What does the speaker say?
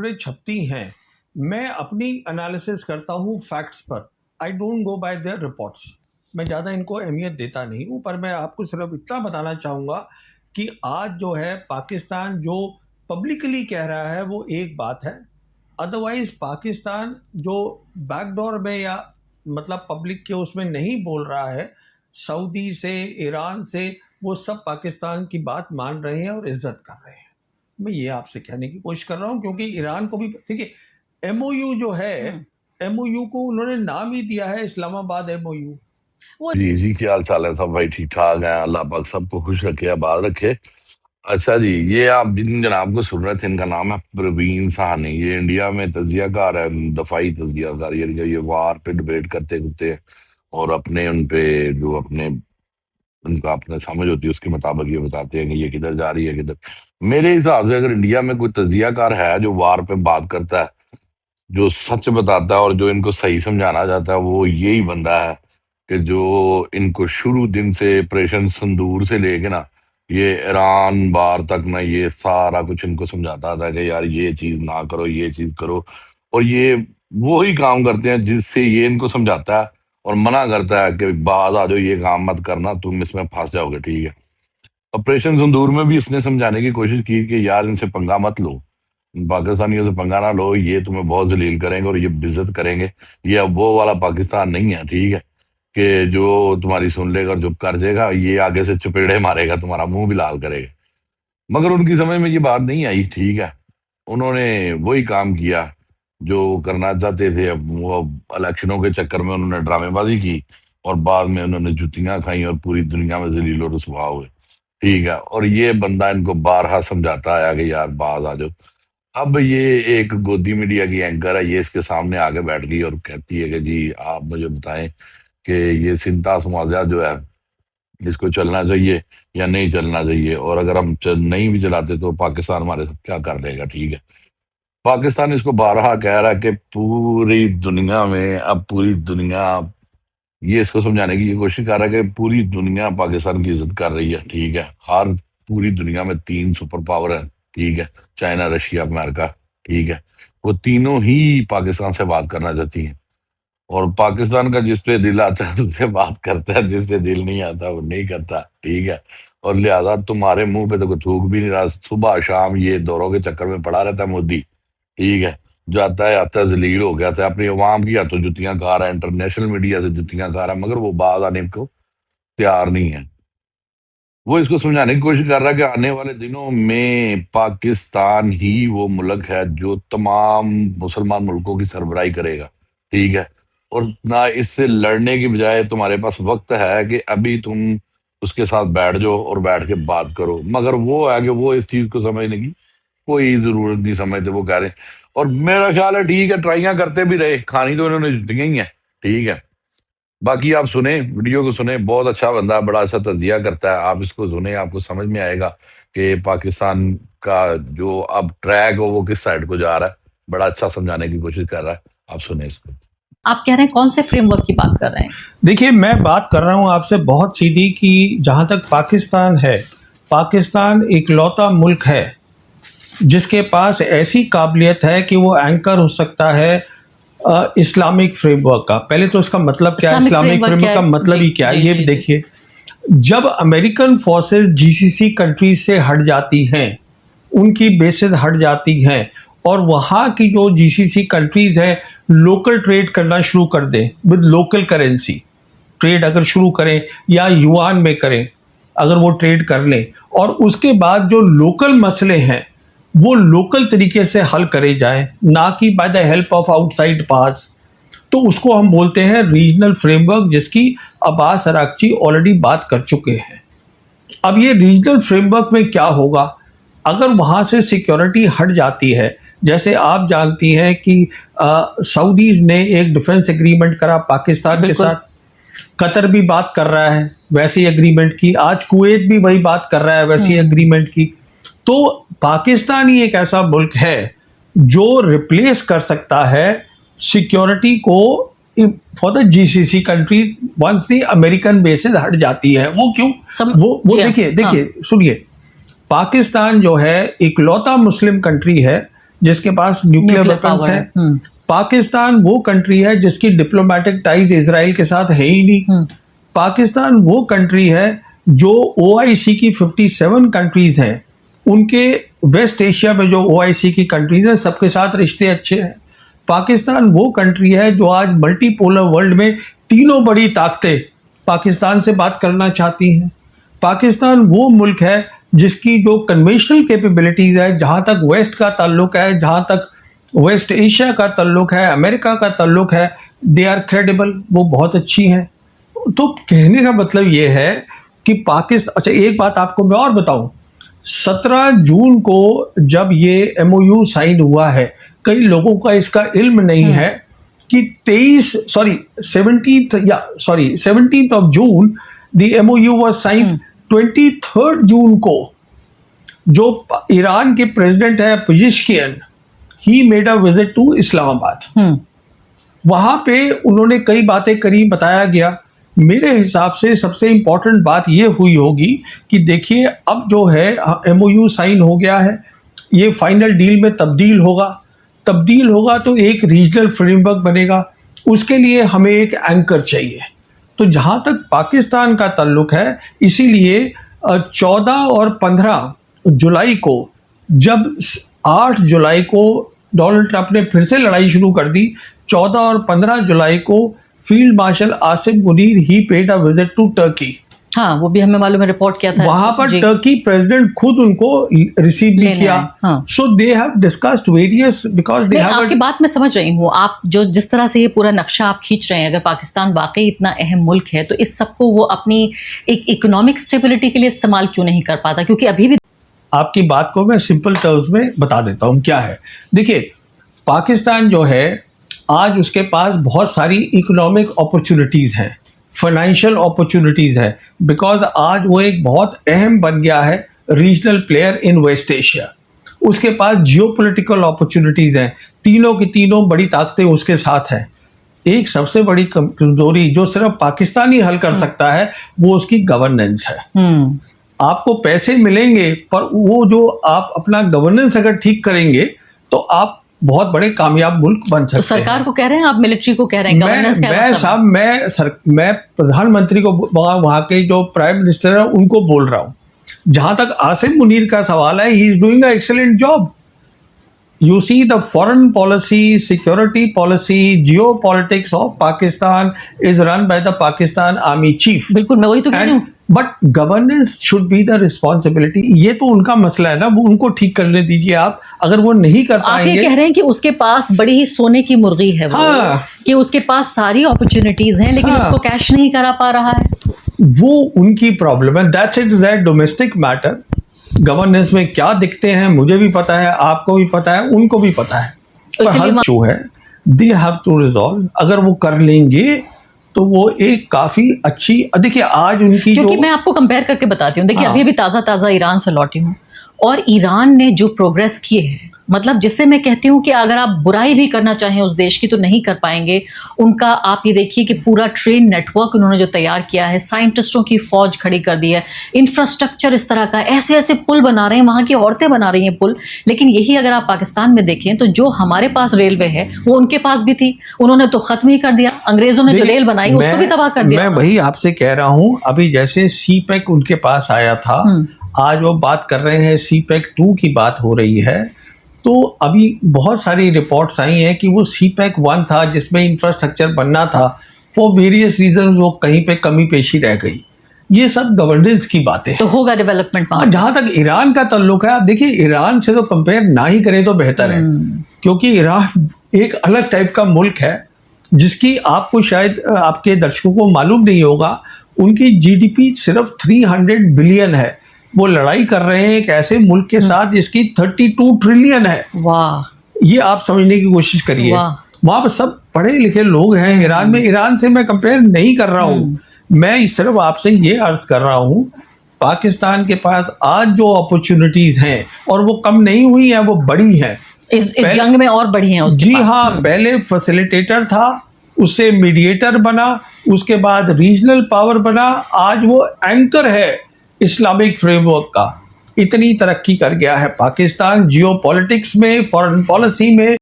खबरें छपती हैं, मैं अपनी एनालिसिस करता हूँ फैक्ट्स पर। I don't go bye there reports. मैं ज़्यादा इनको अहमियत देता नहीं हूँ, पर मैं आपको सिर्फ इतना बताना चाहूँगा कि आज जो है पाकिस्तान जो पब्लिकली कह रहा है वो एक बात है, अदरवाइज़ पाकिस्तान जो बैकडोर में या मतलब पब्लिक के उसमें नहीं बोल रहा है, सऊदी से, ईरान से, वो सब पाकिस्तान की बात मान रहे हैं और इज्जत कर रहे हैं। मैं ये आपसे कहने की कोशिश कर रहा हूँ, क्योंकि ईरान को भी देखिए, एमओयू जो है, एमओयू को उन्होंने नाम ही दिया है इस्लामाबाद एमओयू। जी क्या हाल चाल है सब भाई? ठीक ठाक है, अल्लाह पाक सबको खुश रखे, आबाद रखे। अच्छा जी, ये आप जिन जनाब को सुन रहे थे इनका नाम है प्रवीण साहनी। ये इंडिया में तजियाकार है, दफाई तजियाकार। ये वार पे डिबेट करते कुत्ते हैं और अपने उन पे जो अपने उनका अपने समझ होती है उसके मुताबिक ये बताते हैं कि ये किधर जा रही है किधर। मेरे हिसाब से अगर इंडिया में कोई तजियाकार है जो वार पे बात करता है, जो सच बताता है और जो इनको सही समझाना चाहता है, वो यही बंदा है कि जो इनको शुरू दिन से ऑपरेशन सिंदूर से लेके ना ये ईरान बार तक ना ये सारा कुछ इनको समझाता था कि यार ये चीज ना करो, ये चीज करो। और ये वो ही काम करते हैं जिससे ये इनको समझाता है और मना करता है कि बाहर आ जाओ, ये काम मत करना, तुम इसमें फंस जाओगे। ठीक है, ऑपरेशन सिंदूर में भी इसने समझाने की कोशिश की कि यार इनसे पंगा मत लो, पाकिस्तानियों से पंगा ना लो, ये तुम्हें बहुत जलील करेंगे और ये बेइज्जत करेंगे। ये अब वो वाला पाकिस्तान नहीं है, ठीक है, कि जो तुम्हारी सुन लेगा और चुप कर जाएगा। ये आगे से चपेड़े मारेगा, तुम्हारा मुंह भी लाल करेगा। मगर उनकी समझ में ये बात नहीं आई, ठीक है। उन्होंने वही काम किया जो करना चाहते थे। अब वो इलेक्शनों के चक्कर में उन्होंने ड्रामेबाजी की और बाद में उन्होंने जुतियां खाई और पूरी दुनिया में जलील और रुसवा हुए। ठीक है, और ये बंदा इनको बारहा समझाता आया कि यार बाज आ जाओ। अब ये एक गोदी मीडिया की एंकर है, ये इसके सामने आके बैठ गई और कहती है कि जी आप मुझे बताएं कि ये सिंतास मुआवजा जो है इसको चलना चाहिए या नहीं चलना चाहिए, और अगर हम नहीं भी चलाते तो पाकिस्तान हमारे साथ क्या कर लेगा। ठीक है, पाकिस्तान इसको बारहा कह रहा है कि पूरी दुनिया में, अब पूरी दुनिया ये इसको समझाने की ये कोशिश कर रहा है कि पूरी दुनिया पाकिस्तान की इज्जत कर रही है। ठीक है, हर पूरी दुनिया में 3 सुपर पावर है, ठीक है, चाइना, रशिया, अमेरिका। ठीक है, वो तीनों ही पाकिस्तान से बात करना चाहती हैं और पाकिस्तान का जिस पे दिल आता है उससे बात करता है, जिससे दिल नहीं आता वो नहीं करता। ठीक है, और लिहाजा तुम्हारे मुंह पे तो कोई थूक भी नहीं रहा। सुबह शाम ये दौरों के चक्कर में पड़ा रहता है मोदी। ठीक है, जाता है आता है, जलील हो गया था अपनी अवाम की, या तो जुतियां खा रहा है, इंटरनेशनल मीडिया से जुतियां खा रहा है, मगर वो बाज आने को तैयार नहीं है। वो इसको समझाने की कोशिश कर रहा है कि आने वाले दिनों में पाकिस्तान ही वो मुल्क है जो तमाम मुसलमान मुल्कों की सरबराही करेगा। ठीक है, और ना इससे लड़ने की बजाय तुम्हारे पास वक्त है कि अभी तुम उसके साथ बैठ जाओ और बैठ के बात करो। मगर वो है कि वो इस चीज को समझने की कोई जरूरत नहीं समझते, वो कह रहे हैं। और मेरा ख्याल है ठीक है, ट्राइयां करते भी रहे, खानी तो इन्होंने जुतियां ही है। ठीक है, बाकी आप सुने, वीडियो को सुने, बहुत अच्छा बंदा है, बड़ा अच्छा तजिया करता है। आप इसको सुने, आपको समझ में आएगा कि पाकिस्तान का जो अब ट्रैक हो वो किस साइड को जा रहा है। बड़ा अच्छा समझाने की कोशिश कर रहा है, आप सुने इसको। आप कह रहे हैं कौन से फ्रेमवर्क की बात कर रहे हैं? देखिए, मैं बात कर रहा हूँ आपसे बहुत सीधी कि जहाँ तक पाकिस्तान है, पाकिस्तान इकलौता मुल्क है जिसके पास ऐसी काबिलियत है कि वो एंकर हो सकता है इस्लामिक फ्रेमवर्क का। पहले तो इसका मतलब क्या है, इस्लामिक फ्रेमवर्क का मतलब ही क्या है, ये देखिए। जब अमेरिकन फोर्सेस जीसीसी कंट्रीज से हट जाती हैं, उनकी बेसेस हट जाती हैं और वहाँ की जो जीसीसी कंट्रीज हैं लोकल ट्रेड करना शुरू कर दें विद लोकल करेंसी, ट्रेड अगर शुरू करें या युआन में करें, अगर वो ट्रेड कर लें, और उसके बाद जो लोकल मसले हैं वो लोकल तरीके से हल करे जाए, ना कि by the help of outside pass, तो उसको हम बोलते हैं रीजनल फ्रेमवर्क, जिसकी अब्बास अरागची ऑलरेडी बात कर चुके हैं। अब ये रीजनल फ्रेमवर्क में क्या होगा अगर वहाँ से सिक्योरिटी हट जाती है। जैसे आप जानती हैं कि सऊदीज़ ने एक डिफेंस एग्रीमेंट करा पाकिस्तान के साथ, कतर भी बात कर रहा है वैसी एग्रीमेंट की, आज कुवैत भी वही बात कर रहा है वैसी एग्रीमेंट की। तो पाकिस्तान ही एक ऐसा मुल्क है जो रिप्लेस कर सकता है सिक्योरिटी को for the GCC countries once the American bases हट जाती है। वो क्यों? वो देखिए सुनिए, पाकिस्तान जो है इकलौता मुस्लिम कंट्री है जिसके पास न्यूक्लियर वेपन्स power है। है। पाकिस्तान वो कंट्री है जिसकी डिप्लोमेटिक टाइज इजराइल के साथ है ही नहीं। पाकिस्तान वो कंट्री है जो ओआईसी की 57 कंट्रीज हैं, उनके वेस्ट एशिया में जो ओआईसी की कंट्रीज हैं सबके साथ रिश्ते अच्छे हैं। पाकिस्तान वो कंट्री है जो आज मल्टीपोलर वर्ल्ड में तीनों बड़ी ताकतें पाकिस्तान से बात करना चाहती हैं। पाकिस्तान वो मुल्क है जिसकी जो कन्वेंशनल कैपेबिलिटीज़ है, जहाँ तक वेस्ट का ताल्लुक है, जहाँ तक वेस्ट एशिया का ताल्लुक है, अमेरिका का ताल्लुक है, दे आर क्रेडिबल, वो बहुत अच्छी हैं। तो कहने का मतलब ये है कि पाकिस्तान, अच्छा एक बात आपको मैं और बताऊं, 17 जून को जब ये एमओयू साइन हुआ है, कई लोगों का इसका इल्म नहीं है कि 17th of June the MOU was sign. 23 जून को जो ईरान के प्रेसिडेंट है Pezeshkian, he made a visit to Islamabad. वहां पे उन्होंने कई बातें करी, बताया गया। मेरे हिसाब से सबसे इम्पोर्टेंट बात ये हुई होगी कि देखिए अब जो है एमओयू साइन हो गया है, ये फाइनल डील में तब्दील होगा तो एक रीजनल फ्रेमवर्क बनेगा, उसके लिए हमें एक एंकर चाहिए। तो जहाँ तक पाकिस्तान का ताल्लुक है, इसीलिए 14 और 15 जुलाई को, जब 8 जुलाई को डोनाल्ड ट्रंप ने फिर से लड़ाई शुरू कर दी, 14 और 15 जुलाई को field marshal Asim Munir he paid a visit to Turkey. हाँ, वो भी हमें मालूम है, रिपोर्ट किया था। वहां पर टर्की प्रेसिडेंट खुद उनको रिसीव भी किया। So they have discussed various, because they have. आपकी बात मैं समझ रही हूँ, आप जो जिस तरह से ये पूरा नक्शा आप खींच रहे हैं, अगर पाकिस्तान वाकई इतना अहम मुल्क है तो इस सबको वो अपनी एक इकोनॉमिक स्टेबिलिटी के लिए इस्तेमाल क्यों नहीं कर पाता? क्योंकि अभी भी आपकी बात को मैं सिंपल टर्म्स में बता देता हूँ क्या है। देखिए, पाकिस्तान जो है आज उसके पास बहुत सारी इकोनॉमिक अपॉर्चुनिटीज़ हैं, फाइनेंशियल अपॉर्चुनिटीज़ है, बिकॉज आज वो एक बहुत अहम बन गया है regional player in West Asia. उसके पास जियोपॉलिटिकल अपॉर्चुनिटीज़ हैं, तीनों की तीनों बड़ी ताकतें उसके साथ हैं। एक सबसे बड़ी कमजोरी जो सिर्फ पाकिस्तान ही हल कर सकता है, वो उसकी गवर्नेंस है। आपको पैसे मिलेंगे, पर वो जो आप अपना गवर्नेंस अगर ठीक करेंगे तो आप बहुत बड़े कामयाब मुल्क बन सकते हैं। तो सरकार को कह रहे हैं, आप मिलिट्री को कह रहे हैं, गवर्नेंस क्या मतलब? मैं प्रधानमंत्री को, वहाँ के जो प्राइम मिनिस्टर है उनको बोल रहा हूँ। जहाँ तक आसिम मुनीर का सवाल है, he is doing a excellent job. You see the foreign policy, security policy, geopolitics of Pakistan is run by the Pakistan Army Chief. बिल्कुल, मैं वही तो कह रही हूँ। But governance should be the responsibility. ये तो उनका मसला है ना, वो उनको ठीक करने दीजिए आप। अगर वो नहीं कर पाएंगे, आप ये कह रहे हैं कि उसके पास बड़ी ही सोने की मुर्गी है वो, कि उसके पास सारी अपॉर्चुनिटीज हैं, लेकिन उसको कैश नहीं करा पा रहा है। वो उनकी प्रॉब्लम है। That's it, is that domestic matter. Governance में क्या दिखते हैं मुझे भी पता है, आपको भी पता है, उनको भी पता है। पर हर जो है दे हैव टू रिजॉल्व। अगर वो कर लेंगे तो वो एक काफी अच्छी, देखिए आज उनकी, क्योंकि मैं आपको कंपेयर करके बताती हूँ। देखिए, अभी ताज़ा ईरान से लौटी हूँ, और ईरान ने जो प्रोग्रेस किए हैं, मतलब जिससे मैं कहती हूँ कि अगर आप बुराई भी करना चाहें उस देश की तो नहीं कर पाएंगे। उनका आप ये देखिए कि पूरा ट्रेन नेटवर्क उन्होंने जो तैयार किया है, साइंटिस्टों की फौज खड़ी कर दी है, इंफ्रास्ट्रक्चर इस तरह का, ऐसे ऐसे पुल बना रहे हैं, वहाँ की औरतें बना रही हैं पुल। लेकिन यही अगर आप पाकिस्तान में देखें तो जो हमारे पास रेलवे है वो उनके पास भी थी, उन्होंने तो खत्म ही कर दिया। अंग्रेजों ने जो रेल बनाई उसको भी तबाह कर दिया। मैं वही आपसे कह रहा हूँ, अभी जैसे सीपैक उनके पास आया था, आज वो बात कर रहे हैं सीपैक 2 की बात हो रही है। तो अभी बहुत सारी रिपोर्ट्स आई हैं कि वो सीपैक 1 था जिसमें इंफ्रास्ट्रक्चर बनना था, फॉर वेरियस रीजन वो कहीं पे कमी पेशी रह गई। ये सब गवर्नेंस की बातें तो होगा डेवलपमेंट। जहाँ तक ईरान का ताल्लुक है, आप देखिए ईरान से तो कंपेयर ना ही करें तो बेहतर है, क्योंकि ईरान एक अलग टाइप का मुल्क है जिसकी आपको शायद आपके दर्शकों को मालूम नहीं होगा। उनकी जीडीपी सिर्फ 300 बिलियन है। वो लड़ाई कर रहे हैं एक ऐसे मुल्क के साथ जिसकी 32 ट्रिलियन है। वाह, ये आप समझने की कोशिश करिए। वहां पर सब पढ़े लिखे लोग हैं ईरान में। ईरान से मैं कंपेयर नहीं कर रहा हूँ, मैं सिर्फ आपसे ये अर्ज कर रहा हूँ, पाकिस्तान के पास आज जो अपॉर्चुनिटीज हैं, और वो कम नहीं हुई हैं, वो बड़ी हैं। इस जंग में और बढ़ी हैं उसके जी पास। हाँ, पहले फैसिलिटेटर था, उससे मीडिएटर बना, उसके बाद रीजनल पावर बना, आज वो एंकर है इस्लामिक फ्रेमवर्क का। इतनी तरक्की कर गया है पाकिस्तान जियो पॉलिटिक्स में, फॉरेन पॉलिसी में,